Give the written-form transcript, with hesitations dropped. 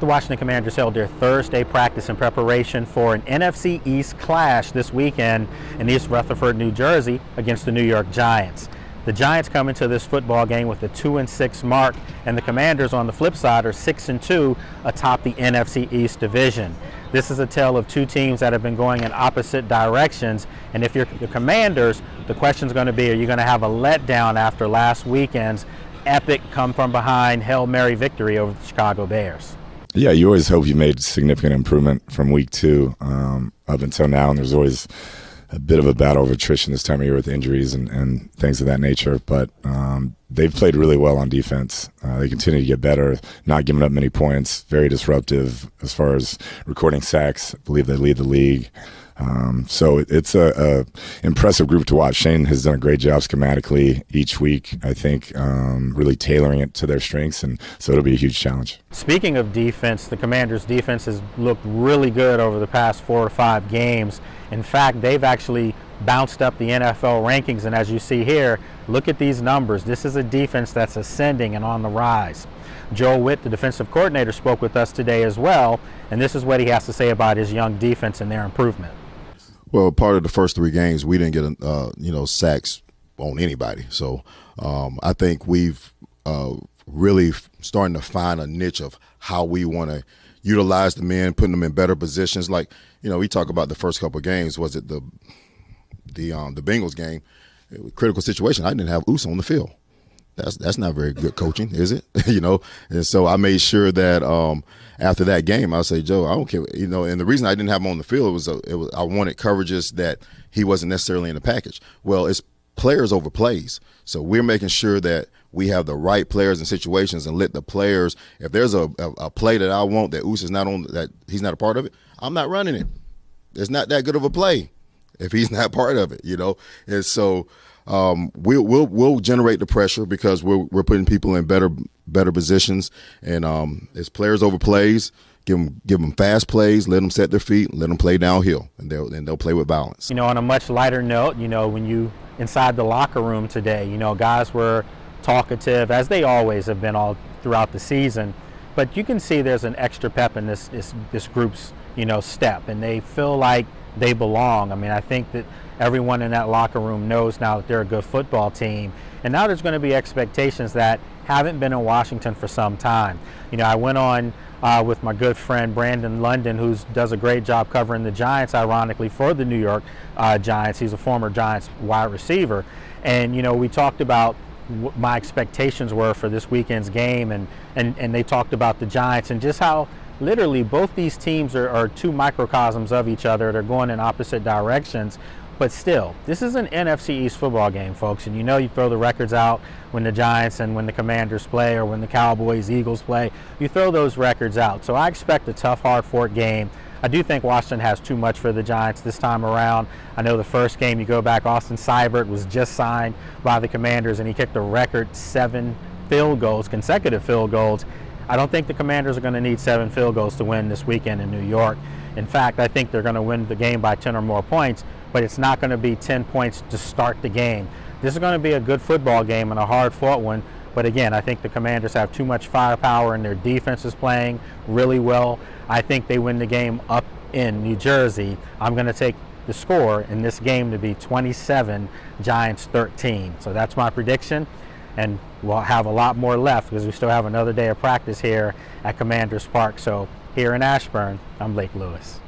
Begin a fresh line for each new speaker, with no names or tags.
The Washington Commanders held their Thursday practice in preparation for an NFC East clash this weekend in East Rutherford, New Jersey against the New York Giants. The Giants come into this football game with a 2-6 mark, and the Commanders on the flip side are 6-2 atop the NFC East division. This is a tale of two teams that have been going in opposite directions, and if you're the Commanders, the question's going to be, are you going to have a letdown after last weekend's epic come-from-behind Hail Mary victory over the Chicago Bears?
Yeah, you always hope you made significant improvement from week 2 up until now, and there's always a bit of a battle of attrition this time of year with injuries and things of that nature. But they've played really well on defense. They continue to get better, not giving up many points, very disruptive as far as recording sacks. I believe they lead the league. So it's a impressive group to watch. Shane has done a great job schematically each week, I think, really tailoring it to their strengths, and so it'll be a huge challenge.
Speaking of defense, the Commanders' defense has looked really good over the past 4 or 5 games. In fact, they've actually bounced up the NFL rankings, and as you see here, look at these numbers. This is a defense that's ascending and on the rise. Joel Witt, the defensive coordinator, spoke with us today as well, and this is what he has to say about his young defense and their improvement.
Well, part of the first 3 games, we didn't get sacks on anybody. So I think we've really starting to find a niche of how we want to utilize the men, putting them in better positions. Like, we talk about the first couple of games. Was it the Bengals game? Critical situation. I didn't have Uso on the field. That's not very good coaching, is it? And so I made sure that after that game, I'll say, Joe, I don't care. And the reason I didn't have him on the field was I wanted coverages that he wasn't necessarily in the package. Well, it's players over plays. So we're making sure that we have the right players in situations and let the players, if there's a play that I want that Uso's not on, that he's not a part of it, I'm not running it. It's not that good of a play if he's not part of it, And so we'll generate the pressure because we're putting people in better positions, and it's players over plays. Give them fast plays, let them set their feet, let them play downhill, and they'll play with balance.
On a much lighter note, when you inside the locker room today, guys were talkative, as they always have been all throughout the season, but you can see there's an extra pep in this group's step, and they feel like they belong. I think that everyone in that locker room knows now that they're a good football team, and now there's going to be expectations that haven't been in Washington for some time. I went on with my good friend Brandon London, who does a great job covering the Giants, ironically, for the New York Giants. He's a former Giants wide receiver, and we talked about what my expectations were for this weekend's game, and they talked about the Giants and just how literally both these teams are 2 microcosms of each other. They're going in opposite directions. But still, this is an NFC East football game, folks, and you throw the records out when the Giants and when the Commanders play, or when the Cowboys, Eagles play. You throw those records out. So I expect a tough, hard-fought game. I do think Washington has too much for the Giants this time around. I know the first game, you go back, Austin Seibert was just signed by the Commanders, and he kicked a record 7 field goals, consecutive field goals. I don't think the Commanders are going to need 7 field goals to win this weekend in New York. In fact, I think they're going to win the game by 10 or more points, but it's not going to be 10 points to start the game. This is going to be a good football game and a hard-fought one, but again, I think the Commanders have too much firepower and their defense is playing really well. I think they win the game up in New Jersey. I'm going to take the score in this game to be 27, Giants 13. So that's my prediction, and we'll have a lot more left because we still have another day of practice here at Commanders Park. So here in Ashburn, I'm Blake Lewis.